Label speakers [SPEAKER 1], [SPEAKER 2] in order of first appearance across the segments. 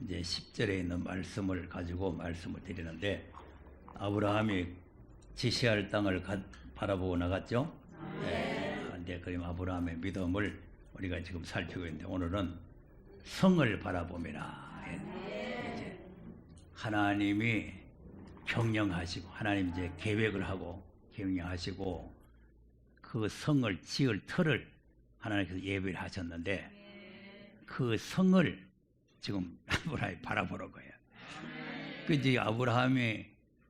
[SPEAKER 1] 이제 10절에 있는 말씀을 가지고 말씀을 드리는데, 아브라함이 지시할 땅을 바라보고 나갔죠. 네. 그럼 아브라함의 믿음을 우리가 지금 살피고 있는데, 오늘은 성을 바라보미라. 이제 하나님이 경영하시고, 하나님 이제 계획을 하고 경영하시고, 그 성을 지을 터를 하나님께서 예비를 하셨는데, 그 성을 지금 아브라함이 바라보는 거예요. 그 이제 아브라함이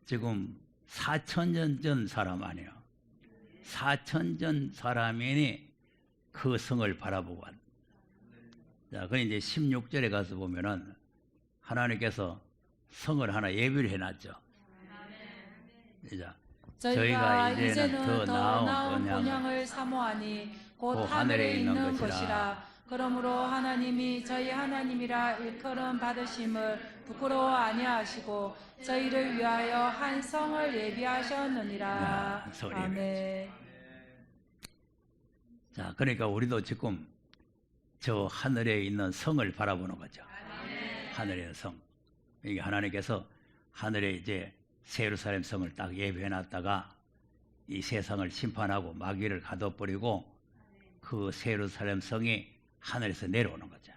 [SPEAKER 1] 지금 4,000년 전 사람 아니에요. 4,000년 전 사람이니 그 성을 바라보고 왔. 자, 그 이제 16절에 가서 보면은 하나님께서 성을 하나 예비를 해놨죠. 자, 저희가 이제는 더 나은 본향을
[SPEAKER 2] 사모하니 곧 하늘에 있는 것이라. 그러므로 하나님이 저희 하나님이라 일컬음 받으심을 부끄러워 아니하시고 저희를 위하여 한 성을 예비하셨느니라. 아멘.
[SPEAKER 1] 자, 그러니까 우리도 지금 저 하늘에 있는 성을 바라보는 거죠. 하늘에 있는 성. 이게 하나님께서 하늘에 이제 예루살렘 성을 딱 예비해놨다가 이 세상을 심판하고 마귀를 가둬버리고 그 예루살렘 성이 하늘에서 내려오는 거죠.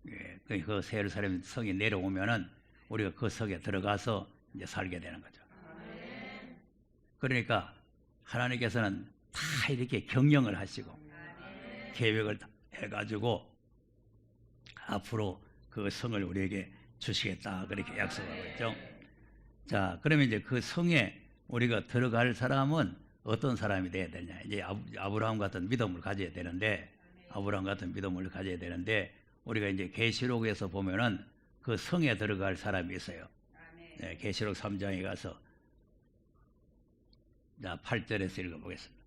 [SPEAKER 1] 예, 그 예루살렘 성이 내려오면은 우리가 그 성에 들어가서 이제 살게 되는 거죠. 그러니까 하나님께서는 다 이렇게 경영을 하시고 계획을 해가지고 앞으로 그 성을 우리에게 주시겠다 그렇게 약속하고 있죠. 자, 그러면 이제 그 성에 우리가 들어갈 사람은 어떤 사람이 돼야 되냐? 이제 아브라함 같은 믿음을 가져야 되는데, 아브라함 같은 믿음을 가져야 되는데, 우리가 이제 계시록에서 보면은 그 성에 들어갈 사람이 있어요. 네, 계시록 3장에 가서 자 8절에서 읽어보겠습니다.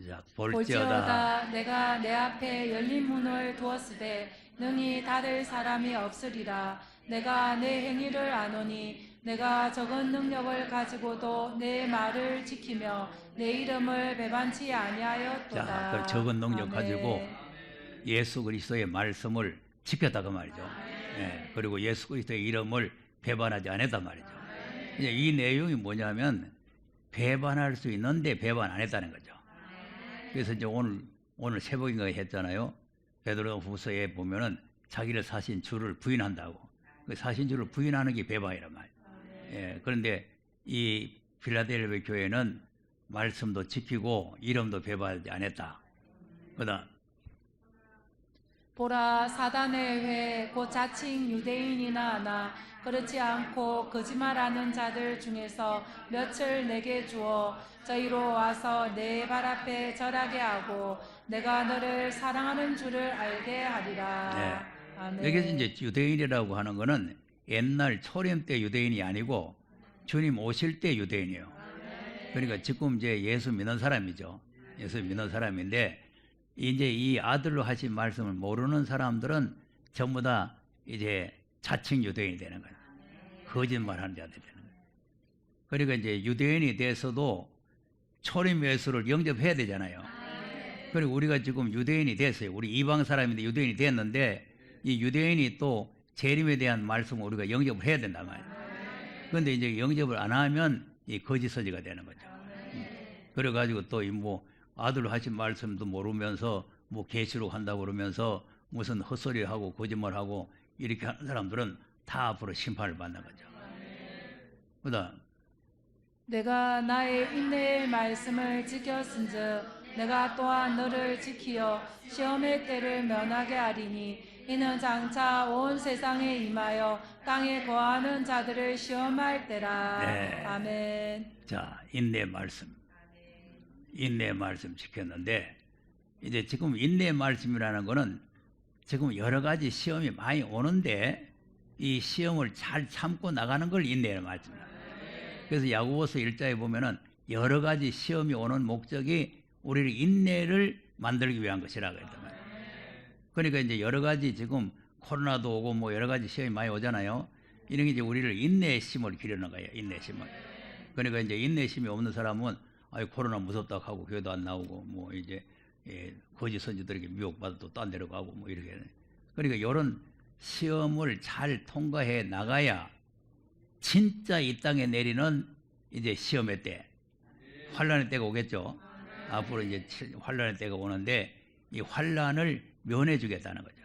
[SPEAKER 1] 자,
[SPEAKER 2] 볼지어다 내가 내 앞에 열린 문을 두었으되 능히 닫을 사람이 없으리라. 내가 내 행위를 아노니 내가 적은 능력을 가지고도 내 말을 지키며 내 이름을 배반치 아니하였도다.
[SPEAKER 1] 자, 그 적은 능력 가지고 예수 그리스도의 말씀을 지켰다 그 말이죠. 네, 그리고 예수 그리스도의 이름을 배반하지 않았단 말이죠. 이제 이 내용이 뭐냐면 배반할 수 있는데 배반 안 했다는 거죠. 그래서 이제 오늘 새벽인가 했잖아요. 베드로후서에 보면은 자기를 사신 주를 부인한다고. 그 사신 주를 부인하는 게 배반이란 말이에요. 예, 그런데 이 필라델피아 교회는 말씀도 지키고 이름도 배반하지 않았다. 그다음
[SPEAKER 2] 보라 사단의 회 곧 자칭 유대인이나 하나 그렇지 않고 거짓말하는 자들 중에서 몇을 내게 주어 저희로 와서 내 발 앞에 절하게 하고 내가 너를 사랑하는 줄을 알게 하리라.
[SPEAKER 1] 네.
[SPEAKER 2] 아멘.
[SPEAKER 1] 여기서 이제 유대인이라고 하는 거는 옛날 초림 때 유대인이 아니고 주님 오실 때 유대인이에요. 그러니까 지금 이제 예수 믿는 사람이죠. 예수 믿는 사람인데 이제 이 아들로 하신 말씀을 모르는 사람들은 전부 다 이제 자칭 유대인이 되는 거예요. 거짓말하는 자들이 되는 거예요. 그러니까 이제 유대인이 돼서도 초림 예수를 영접해야 되잖아요. 그리고 우리가 지금 유대인이 됐어요. 우리 이방 사람인데 유대인이 됐는데 이 유대인이 또 재림에 대한 말씀을 우리가 영접을 해야 된단 말이에요. 그런데 이제 영접을 안 하면 이 거짓 서지가 되는 거죠. 그래가지고 또 이 뭐 아들로 하신 말씀도 모르면서 뭐 계시록 한다고 그러면서 무슨 헛소리를 하고 거짓말하고 이렇게 하는 사람들은 다 앞으로 심판을 받는 거죠. 그다음
[SPEAKER 2] 내가 나의 인내의 말씀을 지켰은즉 내가 또한 너를 지키어 시험의 때를 면하게 하리니 이는 장차 온 세상에 임하여 땅에 거하는 자들을 시험할 때라.
[SPEAKER 1] 네.
[SPEAKER 2] 아멘.
[SPEAKER 1] 자, 인내 말씀. 인내 말씀 지켰는데 이제 지금 인내 말씀이라는 거는 지금 여러 가지 시험이 많이 오는데 이 시험을 잘 참고 나가는 걸 인내의 말씀이에요. 그래서 야고보서 1장에 보면은 여러 가지 시험이 오는 목적이 우리를 인내를 만들기 위한 것이라고 했단 말이에요. 그러니까 이제 여러 가지 지금 코로나도 오고 뭐 여러 가지 시험이 많이 오잖아요. 이런 게 이제 우리를 인내의 심을 기르는 거예요. 인내의 심을. 그러니까 이제 인내의 심이 없는 사람은 코로나 무섭다고 하고 교회도 안 나오고 뭐 이제 거짓 선지들에게 미혹받아 또 딴 데로 가고 뭐 이렇게. 그러니까 이런 시험을 잘 통과해 나가야 진짜 이 땅에 내리는 이제 시험의 때, 환란의 때가 오겠죠. 앞으로 이제 환란의 때가 오는데 이 환란을 면해 주겠다는 거죠.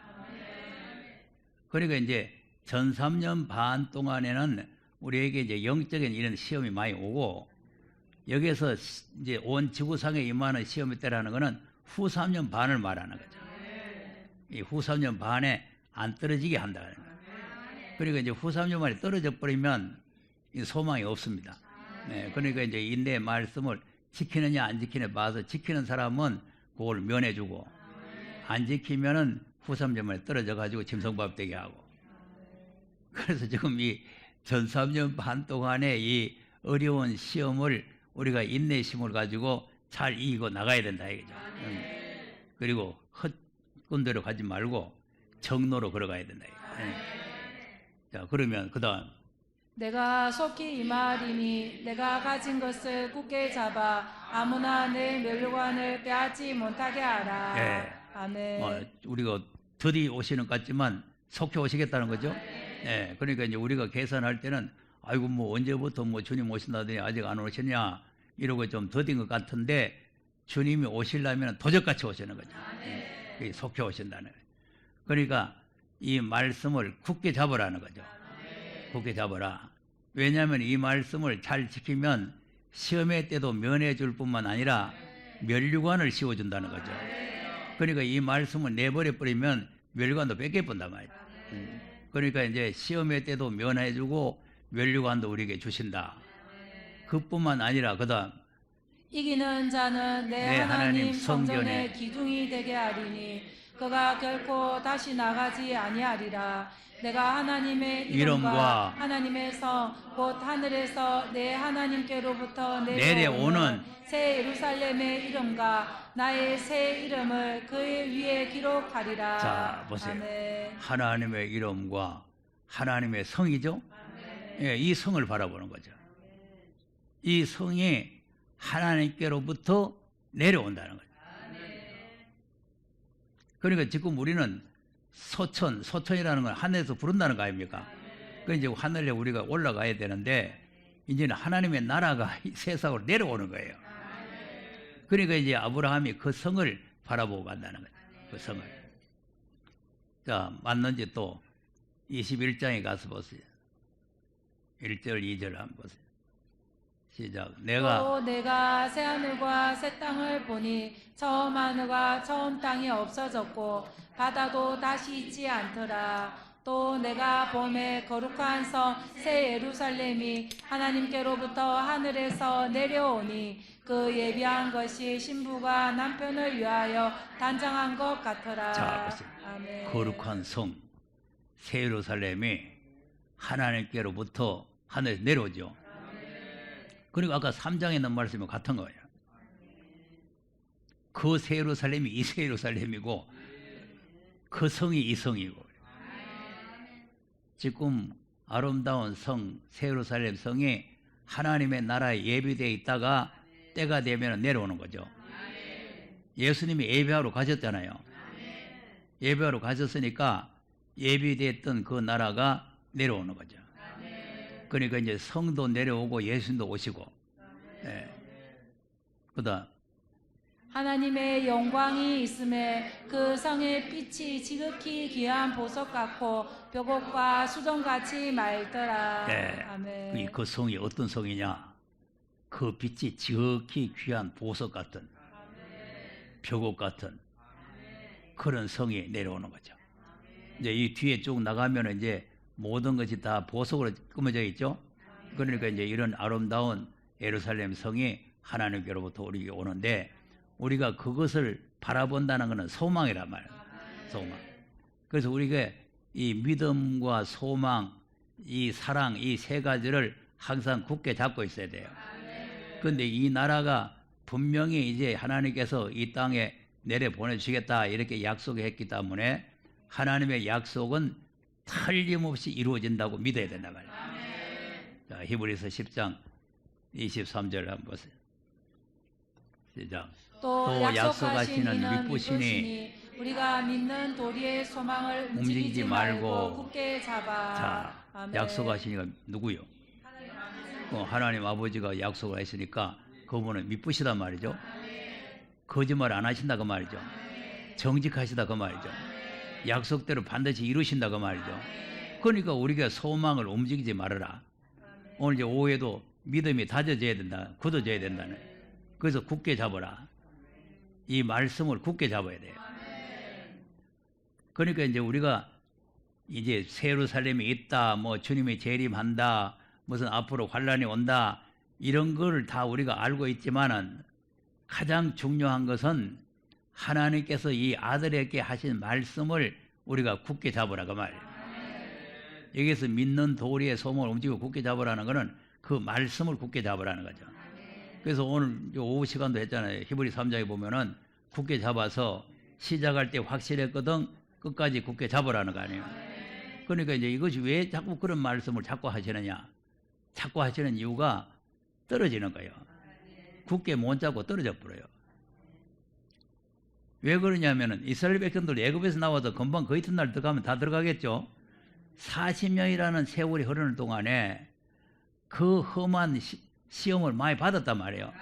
[SPEAKER 1] 그러니까 이제 전 3년 반 동안에는 우리에게 이제 영적인 이런 시험이 많이 오고, 여기서 이제 온 지구상에 임하는 시험의 때라는 것은 후 3년 반을 말하는 거죠. 이 후 3년 반에 안 떨어지게 한다는 거예요. 그러니까 이제 후 3년 만에 떨어져 버리면 소망이 없습니다. 네, 그러니까 이제 인내의 말씀을 지키느냐 안 지키느냐 봐서 지키는 사람은 그걸 면해주고, 안 지키면은 후 3년 만에 떨어져 가지고 짐승밥 되게 하고. 그래서 지금 이 전 3년 반 동안의 이 어려운 시험을 우리가 인내심을 가지고 잘 이기고 나가야 된다 이거죠. 그리고 헛군대로 가지 말고 정로로 걸어가야 된다. 자, 그러면 그다음
[SPEAKER 2] 내가 속히 임하리니 내가 가진 것을 굳게 잡아 아무나 내 멸관을 빼앗지 못하게 하라.
[SPEAKER 1] 예.
[SPEAKER 2] 아멘.
[SPEAKER 1] 우리가 드디 오시는 것 같지만 속히 오시겠다는 거죠. 예. 그러니까 이제 우리가 계산할 때는 아이고 뭐 언제부터 뭐 주님 오신다더니 아직 안 오시냐 이러고 좀 더딘 것 같은데, 주님이 오시려면 도적같이 오시는 거죠. 예. 속히 오신다는 거예요. 그러니까 이 말씀을 굳게 잡으라는 거죠. 굳게 잡아라. 왜냐하면 이 말씀을 잘 지키면 시험의 때도 면해 줄 뿐만 아니라 면류관을 씌워준다는 거죠. 그러니까 이 말씀을 내버려 버리면 면류관도 뺏겨본단 말이죠. 그러니까 이제 시험의 때도 면해 주고 면류관도 우리에게 주신다. 그뿐만 아니라 그다음
[SPEAKER 2] 이기는 자는 내 하나님 성전의 기둥이 되게 하리니 그가 결코 다시 나가지 아니하리라. 내가 하나님의 이름과 하나님의 성 곧 하늘에서 내 하나님께로부터 내려오는 새 예루살렘의 이름과 나의 새 이름을 그의 위에 기록하리라.
[SPEAKER 1] 자, 보세요.
[SPEAKER 2] 아멘.
[SPEAKER 1] 하나님의 이름과 하나님의 성이죠. 예, 이 성을 바라보는 거죠. 이 성이 하나님께로부터 내려온다는 거죠. 그러니까 지금 우리는 소천이라는 건 하늘에서 부른다는 거 아닙니까? 그 이제 하늘에 우리가 올라가야 되는데, 이제는 하나님의 나라가 이 세상으로 내려오는 거예요. 그러니까 이제 아브라함이 그 성을 바라보고 간다는 거죠. 그 성을. 자, 맞는지 또 21장에 가서 보세요. 1절, 2절 한번 보세요. 시작.
[SPEAKER 2] 또 내가 새 하늘과 새 땅을 보니 처음 하늘과 처음 땅이 없어졌고 바다도 다시 있지 않더라. 또 내가 봄에 거룩한 성 새 예루살렘이 하나님께로부터 하늘에서 내려오니 그 예비한 것이 신부가 남편을 위하여 단장한 것 같더라.
[SPEAKER 1] 자, 보세요.
[SPEAKER 2] 아멘.
[SPEAKER 1] 거룩한 성 새 예루살렘이 하나님께로부터 하늘에 내려오죠. 그리고 아까 3장에 있는 말씀이 같은 거예요. 그 새 예루살렘이 이 새 예루살렘이고 그 성이 이 성이고. 지금 아름다운 성 새 예루살렘 성이 하나님의 나라에 예비되어 있다가 때가 되면 내려오는 거죠. 예수님이 예배하러 가셨잖아요. 예배하러 가셨으니까 예비됐던 그 나라가 내려오는 거죠. 그러니까 이제 성도 내려오고 예수님도 오시고. 예. 그다음
[SPEAKER 2] 하나님의 영광이 있음에 그 성의 빛이 지극히 귀한 보석 같고 벽옥과 수정같이 맑더라.
[SPEAKER 1] 예.
[SPEAKER 2] 아멘.
[SPEAKER 1] 그 성이 어떤 성이냐? 그 빛이 지극히 귀한 보석 같은, 벽옥 같은 그런 성이 내려오는 거죠. 이제 이 뒤에 쭉 나가면 이제 모든 것이 다 보석으로 꾸며져 있죠. 그러니까 이제 이런 아름다운 예루살렘 성이 하나님께로부터 우리에게 오는데, 우리가 그것을 바라본다는 것은 소망이란 말이에요. 소망. 그래서 우리가 이 믿음과 소망, 이 사랑, 이 세 가지를 항상 굳게 잡고 있어야 돼요. 그런데 이 나라가 분명히 이제 하나님께서 이 땅에 내려 보내주시겠다 이렇게 약속했기 때문에 하나님의 약속은 틀림없이 이루어진다고 믿어야 된단 말이에요. 자, 히브리서 10장 23절 한번 보세요. 시작.
[SPEAKER 2] 또 약속하신 이는
[SPEAKER 1] 믿으시니
[SPEAKER 2] 믿으시니 우리가 믿는 도리의 소망을 움직이지 말고 굳게 잡아.
[SPEAKER 1] 자,
[SPEAKER 2] 아멘.
[SPEAKER 1] 약속하시니까 누구요? 하나님 아버지가 약속을 했으니까 그분은 믿으시단 말이죠. 거짓말 안 하신다 그 말이죠. 정직하시다 그 말이죠. 약속대로 반드시 이루신다 그 말이죠. 그러니까 우리가 소망을 움직이지 말아라. 오늘 이제 오후에도 믿음이 다져져야 된다, 굳어져야 된다는. 그래서 굳게 잡아라. 이 말씀을 굳게 잡아야 돼요. 그러니까 이제 우리가 이제 새 예루살렘이 있다, 뭐 주님이 재림한다, 무슨 앞으로 환란이 온다, 이런 걸 다 우리가 알고 있지만은 가장 중요한 것은 하나님께서 이 아들에게 하신 말씀을 우리가 굳게 잡으라 그 말이에요. 여기서 믿는 도리의 소망을 움직이고 굳게 잡으라는 것은 그 말씀을 굳게 잡으라는 거죠. 그래서 오늘 오후 시간도 했잖아요. 히브리 3장에 보면은 굳게 잡아서 시작할 때 확실했거든 끝까지 굳게 잡으라는 거 아니에요. 그러니까 이제 이것이 왜 자꾸 그런 말씀을 자꾸 하시느냐? 자꾸 하시는 이유가 떨어지는 거예요. 굳게 못 잡고 떨어져 버려요. 왜 그러냐면은 이스라엘 백성들 애굽에서 나와서 금방 그 이튿날 들어가면 다 들어가겠죠. 40년이라는 세월이 흐르는 동안에 그 험한 시험을 많이 받았단 말이에요.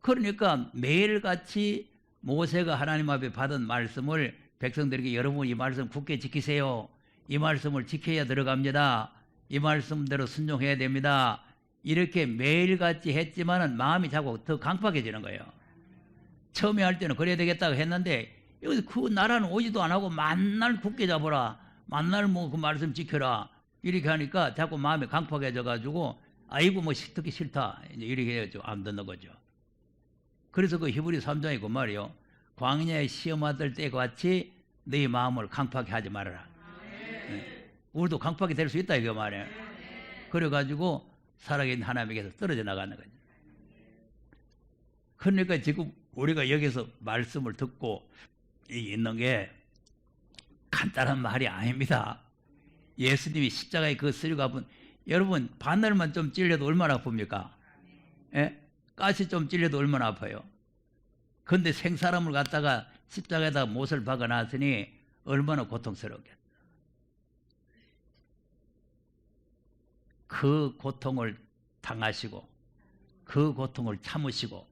[SPEAKER 1] 그러니까 매일같이 모세가 하나님 앞에 받은 말씀을 백성들에게 여러분 이 말씀 굳게 지키세요. 이 말씀을 지켜야 들어갑니다. 이 말씀대로 순종해야 됩니다. 이렇게 매일같이 했지만은 마음이 자꾸 더 강팍해지는 거예요. 처음에 할 때는 그래야 되겠다고 했는데 여기서 그 나라는 오지도 안 하고 만날 굳게 잡아라. 만날 뭐 그 말씀 지켜라. 이렇게 하니까 자꾸 마음이 강팍해져 가지고 아이고 뭐 듣기 싫다. 이렇게 해가지고 안 듣는 거죠. 그래서 그 히브리 3장이 그 말이요. 광야에 시험받을 때 같이 너희 마음을 강팍하게 하지 말아라. 네. 우리도 강팍이 될 수 있다 이거 말이에요. 그래가지고 살아계신 하나님에게서 떨어져 나가는 거죠. 그러니까 지금 우리가 여기서 말씀을 듣고 있는 게 간단한 말이 아닙니다. 예수님이 십자가에 그 쓰리고 아픈 여러분 바늘만 좀 찔려도 얼마나 아픕니까? 예? 가시 좀 찔려도 얼마나 아파요. 그런데 생사람을 갖다가 십자가에다가 못을 박아놨으니 얼마나 고통스럽겠어요. 그 고통을 당하시고 그 고통을 참으시고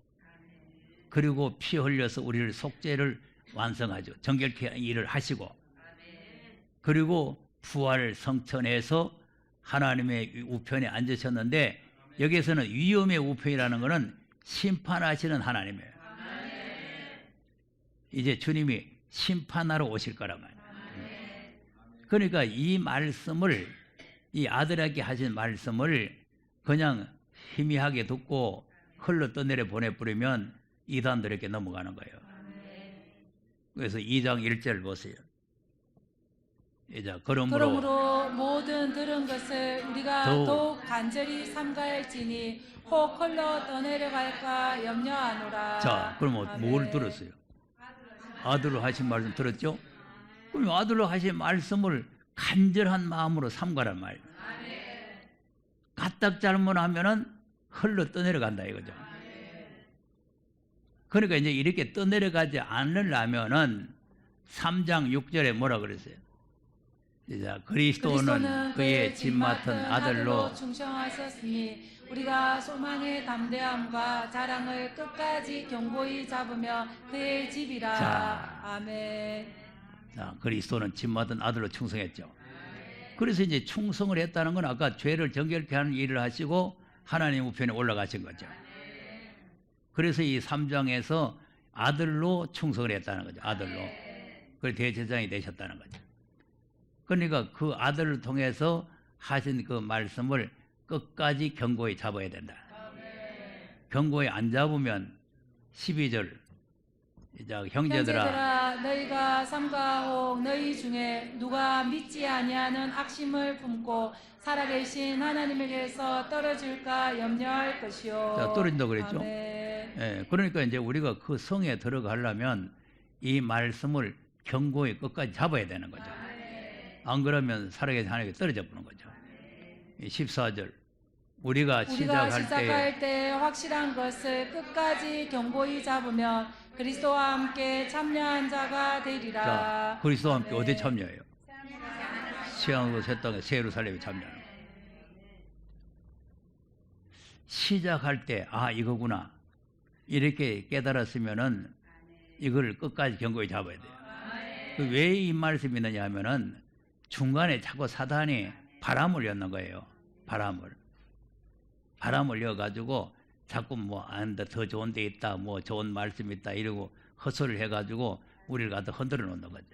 [SPEAKER 1] 그리고 피 흘려서 우리를 속죄를 완성하죠. 정결케 일을 하시고 그리고 부활 성천에서 하나님의 우편에 앉으셨는데 여기에서는 위엄의 우편이라는 것은 심판하시는 하나님이에요. 이제 주님이 심판하러 오실 거란 말이에요. 그러니까 이 말씀을 이 아들에게 하신 말씀을 그냥 희미하게 듣고 흘러 떠내려 보내버리면 이단들에게 넘어가는 거예요. 그래서 2장 1절 보세요. 이제
[SPEAKER 2] 그러므로 모든 들은 것을 우리가 더욱 간절히 삼가할지니 혹 흘러 떠내려갈까 염려하노라.
[SPEAKER 1] 자, 그럼 뭘 들었어요? 아들로 하신 말씀 들었죠? 그럼 아들로 하신 말씀을 간절한 마음으로 삼가란 말이에요. 까딱 잘못하면은 흘러 떠내려간다 이거죠. 그러니까 이제 이렇게 떠내려가지 않으려면은 3장 6절에 뭐라 그랬어요? 이제 그리스도는 그의 집 맡은 아들로
[SPEAKER 2] 충성하셨으니 우리가 소망의 담대함과 자랑을 끝까지 견고히 잡으며 그의 집이라.
[SPEAKER 1] 자.
[SPEAKER 2] 아멘.
[SPEAKER 1] 자, 그리스도는 집 맡은 아들로 충성했죠. 그래서 이제 충성을 했다는 건 아까 죄를 정결케 하는 일을 하시고 하나님 우편에 올라가신 거죠. 그래서 이 3장에서 아들로 충성을 했다는 거죠. 아들로. 그래서 대제사장이 되셨다는 거죠. 그러니까 그 아들을 통해서 하신 그 말씀을 끝까지 견고히 잡아야 된다. 견고히 안 잡으면 12절 이제 형제들아
[SPEAKER 2] 너희가 삼가하고 너희 중에 누가 믿지 아니하는 악심을 품고 살아계신 하나님에게서 떨어질까 염려할 것이요.
[SPEAKER 1] 자, 떨어진다고 그랬죠.
[SPEAKER 2] 아멘.
[SPEAKER 1] 예, 그러니까 이제 우리가 그 성에 들어가려면 이 말씀을 견고히 끝까지 잡아야 되는 거죠. 안 그러면 살아계신 하나님에게 떨어져 보는 거죠. 14절 우리가 시작할
[SPEAKER 2] 때 확실한 것을 끝까지 견고히 잡으면 그리스도와 함께 참여한 자가 되리라.
[SPEAKER 1] 자, 그리스도와 함께 어디 참여해요? 시향으로 새 땅에 새 예루살렘에 참여하는 거예요. 시작할 때 이거구나 이렇게 깨달았으면은 이걸 끝까지 견고히 잡아야 돼요. 왜 이 말씀이 있느냐 하면은 중간에 자꾸 사단이 바람을 였는 거예요. 바람을 여가지고 자꾸 더 좋은 데 있다, 좋은 말씀 있다 이러고 헛소리를 해가지고 우리를 갖다 흔들어 놓는 거죠.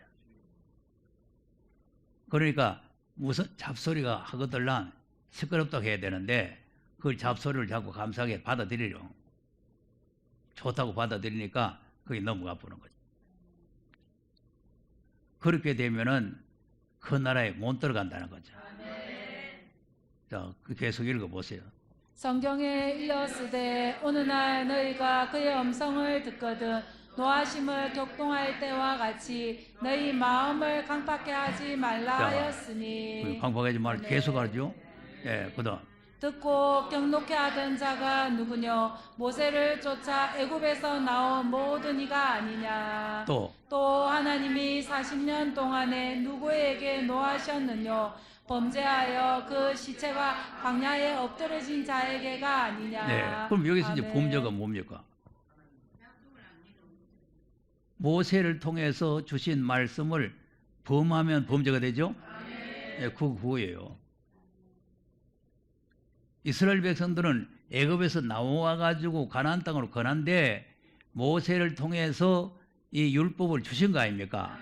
[SPEAKER 1] 그러니까 무슨 잡소리가 하거들랑 시끄럽다고 해야 되는데 그 잡소리를 자꾸 감사하게 받아들이려. 좋다고 받아들이니까 그게 넘어가 보는 거죠. 그렇게 되면은 그 나라에 못 들어간다는 거죠. 자, 계속 읽어보세요.
[SPEAKER 2] 성경에 일렀으되 어느 날 너희가 그의 음성을 듣거든 노하심을 격동할 때와 같이 너희 마음을 강팍해 하지 말라
[SPEAKER 1] 자,
[SPEAKER 2] 하였으니.
[SPEAKER 1] 강팍하지 말고 계속 하죠. 예, 그다음
[SPEAKER 2] 듣고 경록해 하던 자가 누구뇨? 모세를 쫓아 애굽에서 나온 모든 이가 아니냐. 또 하나님이 40년 동안에 누구에게 노하셨느뇨? 범죄하여 그 시체가 광야에 엎드러진 자에게가 아니냐.
[SPEAKER 1] 네, 그럼 여기서 이제
[SPEAKER 2] 아멘.
[SPEAKER 1] 범죄가 뭡니까? 모세를 통해서 주신 말씀을 범하면 범죄가 되죠? 네, 그거예요. 이스라엘 백성들은 애굽에서 나와 가지고 가나안 땅으로 건한데 모세를 통해서 이 율법을 주신 거 아닙니까?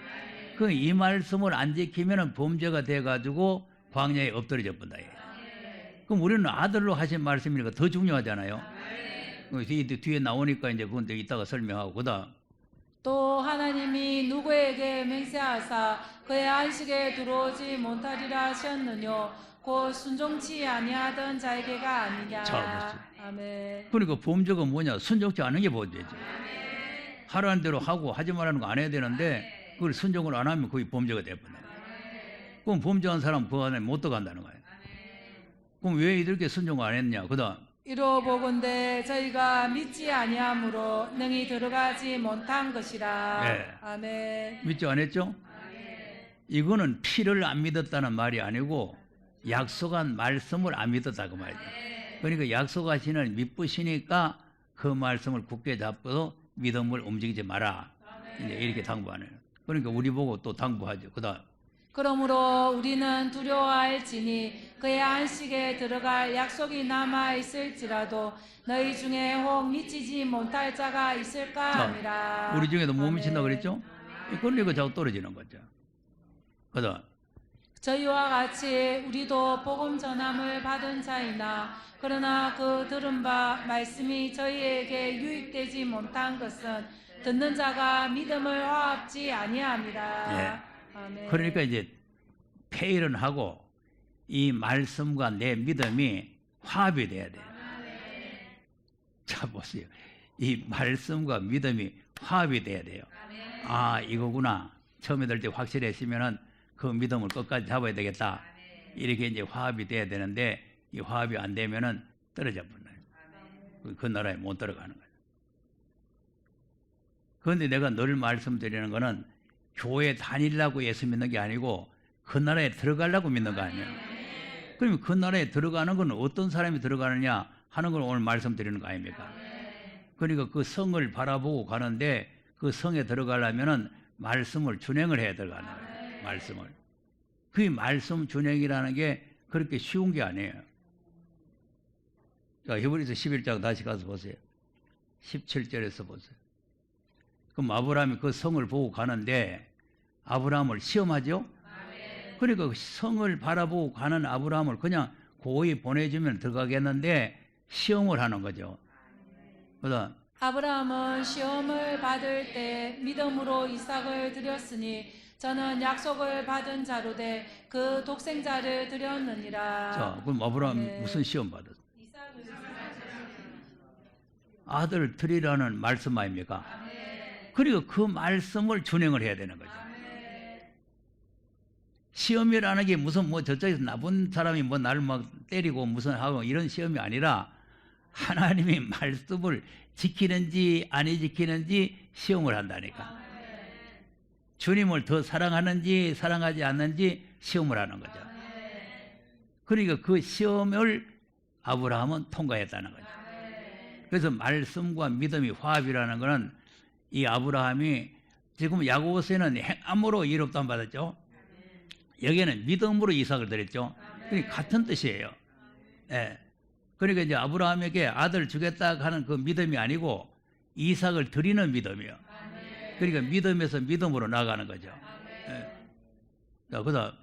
[SPEAKER 1] 그 이 말씀을 안 지키면은 범죄가 돼 가지고 광야에 엎드려져 본다. 그럼 우리는 아들로 하신 말씀이니까 더 중요하잖아요. 뒤에 나오니까 이제 그건 이따가 설명하고 그다음
[SPEAKER 2] 또 하나님이 누구에게 맹세하사 그의 안식에 들어오지 못하리라 하셨느뇨? 곧 순종치 아니하던 자에게가 아니냐.
[SPEAKER 1] 자,
[SPEAKER 2] 아멘.
[SPEAKER 1] 그러니까 범죄가 뭐냐? 순종치 않은 게 범죄죠. 하라는 대로 하고 하지 말라는 거 안 해야 되는데 그걸 순종을 안 하면 거의 범죄가 되버려요. 그럼 범죄한 사람 그 안에 못 들어간다는 거예요. 그럼 왜 이렇게 순종을 안 했냐? 그다음
[SPEAKER 2] 이로 보건대 저희가 믿지 아니함으로 능히 들어가지 못한 것이라.
[SPEAKER 1] 네.
[SPEAKER 2] 아멘.
[SPEAKER 1] 믿지 않았죠? 이거는 피를 안 믿었다는 말이 아니고 약속한 말씀을 안 믿었다 그 말이죠. 그러니까 약속하시는 믿으시니까 그 말씀을 굳게 잡고 믿음을 움직이지 마라. 이제 이렇게 당부하네요. 그러니까 우리 보고 또 당부하죠. 그다음
[SPEAKER 2] 그러므로 우리는 두려워할지니 그의 안식에 들어갈 약속이 남아 있을지라도 너희 중에 혹 미치지 못할 자가 있을까 하니라.
[SPEAKER 1] 우리 중에도 못
[SPEAKER 2] 아멘.
[SPEAKER 1] 미친다 그랬죠? 그러니까 자꾸 떨어지는 거죠. 그다음
[SPEAKER 2] 저희와 같이 우리도 복음 전함을 받은 자이나 그러나 그 들은 바 말씀이 저희에게 유익되지 못한 것은 듣는 자가 믿음을 화합지 아니함이라.
[SPEAKER 1] 예.
[SPEAKER 2] 아멘.
[SPEAKER 1] 그러니까 이제 페일은 하고 이 말씀과 내 믿음이 화합이 돼야 돼요. 자 보세요. 이 말씀과 믿음이 화합이 돼야 돼요. 이거구나. 처음에 들 때 확실했으면은 그 믿음을 끝까지 잡아야 되겠다. 이렇게 이제 화합이 돼야 되는데 이 화합이 안 되면은 떨어져 버려요. 그 나라에 못 들어가는 거예요. 그런데 내가 늘 말씀드리는 거는 교회 다니려고 예수 믿는 게 아니고 그 나라에 들어가려고 믿는 거 아니에요. 그러면 그 나라에 들어가는 건 어떤 사람이 들어가느냐 하는 걸 오늘 말씀드리는 거 아닙니까? 그러니까 그 성을 바라보고 가는데 그 성에 들어가려면은 말씀을 준행을 해야 들어가는 거예요. 말씀을. 그 말씀 준행이라는 게 그렇게 쉬운 게 아니에요. 자, 히브리서 11장 다시 가서 보세요. 17절에서 보세요. 그럼 아브라함이 그 성을 보고 가는데 아브라함을 시험하죠? 그러니까 그 성을 바라보고 가는 아브라함을 그냥 고이 보내주면 들어가겠는데 시험을 하는 거죠. 그다음
[SPEAKER 2] 아브라함은 시험을 받을 때 믿음으로 이삭을 드렸으니 저는 약속을 받은 자로 돼 그 독생자를 드렸느니라.
[SPEAKER 1] 자, 그럼 아브라함 무슨 시험 받았어? 아들 드리라는 말씀 아닙니까? 그리고 그 말씀을 준행을 해야 되는 거죠. 시험이라는 게 무슨 저쪽에서 나쁜 사람이 나를 막 때리고 무슨 하고 이런 시험이 아니라 하나님의 말씀을 지키는지 안 지키는지 시험을 한다니까. 주님을 더 사랑하는지 사랑하지 않는지 시험을 하는 거죠. 그러니까 그 시험을 아브라함은 통과했다는 거죠. 그래서 말씀과 믿음이 화합이라는 것은 이 아브라함이 지금 야고보서에는 행함으로 이롭다 받았죠. 여기에는 믿음으로 이삭을 드렸죠. 그러니까 같은 뜻이에요. 예. 그러니까 이제 아브라함에게 아들 주겠다 하는 그 믿음이 아니고 이삭을 드리는 믿음이요. 그러니까 믿음에서 믿음으로 나가는 거죠. 예. 자, 그다음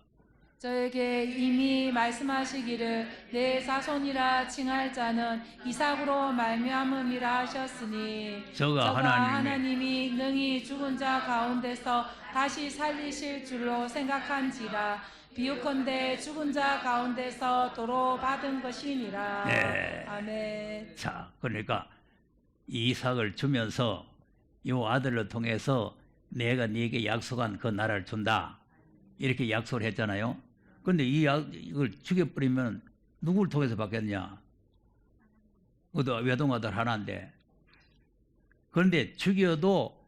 [SPEAKER 2] 저에게 이미 말씀하시기를 내 자손이라 칭할 자는 이삭으로 말미암음이라 하셨으니
[SPEAKER 1] 저가
[SPEAKER 2] 하나님이 능히 죽은 자 가운데서 다시 살리실 줄로 생각한지라 비유컨대 죽은 자 가운데서 도로 받은 것이니라.
[SPEAKER 1] 네.
[SPEAKER 2] 아멘.
[SPEAKER 1] 자, 그러니까 이삭을 주면서 이 아들을 통해서 내가 네게 약속한 그 나라를 준다. 이렇게 약속을 했잖아요. 그런데 이걸 죽여버리면 누구를 통해서 받겠냐? 그것도 외동아들 하나인데. 그런데 죽여도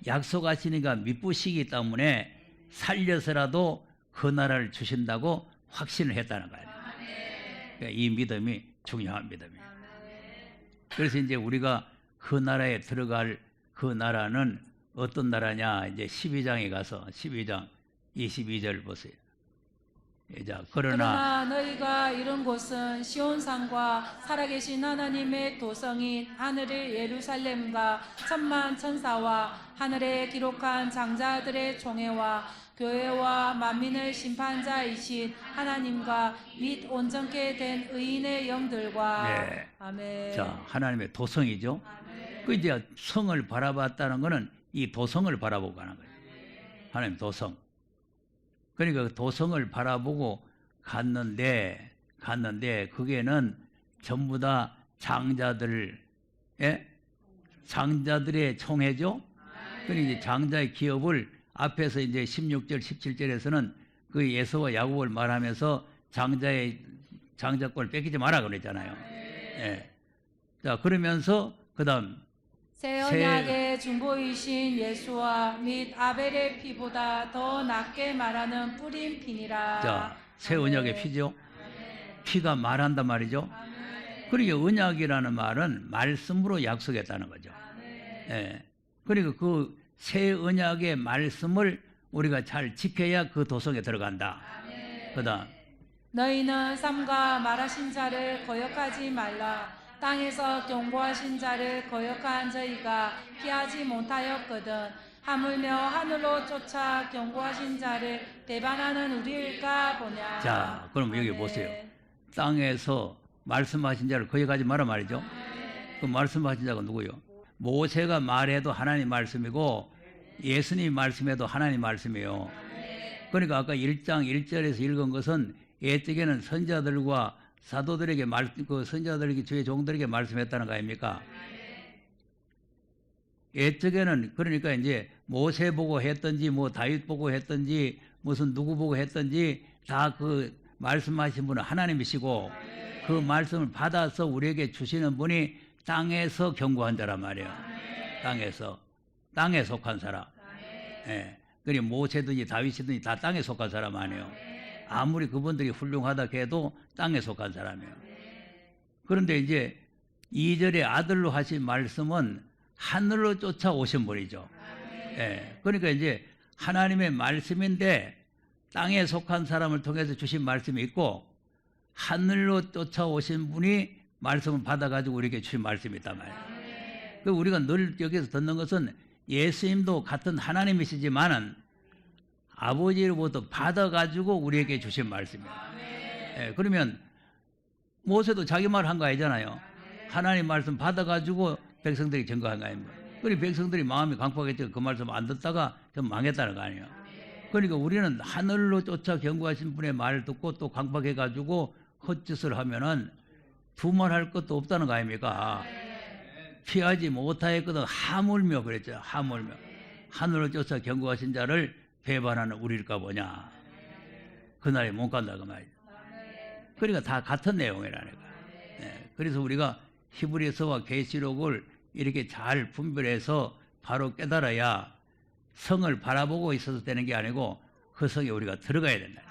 [SPEAKER 1] 약속하시니까 믿부시기 때문에 살려서라도 그 나라를 주신다고 확신을 했다는 거예요. 그러니까 이 믿음이 중요한 믿음이에요. 그래서 이제 우리가 그 나라에 들어갈 그 나라는 어떤 나라냐? 이제 12장에 가서 12장 22절 보세요. 자,
[SPEAKER 2] 그러나 너희가 이룬 곳은 시온산과 살아계신 하나님의 도성인 하늘의 예루살렘과 천만 천사와 하늘에 기록한 장자들의 총회와 교회와 만민의 심판자이신 하나님과 및 온전케 된 의인의 영들과.
[SPEAKER 1] 네.
[SPEAKER 2] 아멘.
[SPEAKER 1] 자, 하나님의 도성이죠. 그 이제 성을 바라봤다는 것은 이 도성을 바라보고 가는 거예요. 하나님 도성. 그러니까 그 도성을 바라보고 갔는데 그게는 전부 다 장자들의 총회죠. 그러니까 이제 장자의 기업을 앞에서 이제 16절, 17절에서는 그 예수와 야곱을 말하면서 장자권을 뺏기지 마라 그랬잖아요. 예. 자, 그러면서 그다음
[SPEAKER 2] 새 언약의 중보이신 예수와 및 아벨의 피보다 더 낫게 말하는 뿌린 피니라.
[SPEAKER 1] 자, 새 언약의 피죠. 피가 말한단 말이죠. 그러니까 언약이라는 말은 말씀으로 약속했다는 거죠. 예. 그러니까 그 새 언약의 말씀을 우리가 잘 지켜야 그 도성에 들어간다. 그다음
[SPEAKER 2] 너희는 삼가 말하신 자를 거역하지 말라. 땅에서 경고하신 자를 거역한 저희가 피하지 못하였거든. 하물며 하늘로 쫓아 경고하신 자를 배반하는 우리일까 보냐.
[SPEAKER 1] 자, 그럼 여기 보세요. 땅에서 말씀하신 자를 거역하지 마라 말이죠. 그 말씀하신 자가 누구요? 모세가 말해도 하나님 말씀이고 예수님 말씀해도 하나님 말씀이에요. 그러니까 아까 1장 1절에서 읽은 것은 옛적에는 선자들과 사도들에게 그 선자들에게 주의 종들에게 말씀했다는 거 아닙니까? 옛적에는 그러니까 이제 모세 보고 했든지 뭐 다윗 보고 했든지 무슨 누구 보고 했든지 다 그 말씀하신 분은 하나님이시고 그 말씀을 받아서 우리에게 주시는 분이 땅에서 경고한 자란 말이에요. 땅에 속한 사람. 예. 그리고 모세든지 다윗이든지 다 땅에 속한 사람 아니에요. 아무리 그분들이 훌륭하다 해도 땅에 속한 사람이에요. 그런데 이제 2절에 아들로 하신 말씀은 하늘로 쫓아오신 분이죠. 예. 그러니까 이제 하나님의 말씀인데 땅에 속한 사람을 통해서 주신 말씀이 있고 하늘로 쫓아오신 분이 말씀을 받아가지고 우리에게 주신 말씀이 있단 말이에요. 그 우리가 늘 여기서 듣는 것은 예수님도 같은 하나님이시지만은 아버지로부터 받아가지고 우리에게 주신 말씀이에요. 예, 그러면 모세도 자기 말 한 거 아니잖아요. 하나님 말씀 받아가지고 백성들이 증거한 거 아닙니까? 그리고 백성들이 마음이 강팍했죠. 그 말씀 안 듣다가 좀 망했다는 거 아니에요. 그러니까 우리는 하늘로 쫓아 경고하신 분의 말을 듣고 또 강팍해가지고 헛짓을 하면은 두말할 것도 없다는 거 아닙니까? 피하지 못하였거든 하물며 그랬죠. 하물며 하늘로 쫓아 경고하신 자를 배반하는 우리일까 보냐. 그날에 못 간다 그 말이죠. 그러니까 다 같은 내용이라는 거예요. 네. 그래서 우리가 히브리서와 계시록을 이렇게 잘 분별해서 바로 깨달아야 성을 바라보고 있어도 되는 게 아니고 그 성에 우리가 들어가야 된다.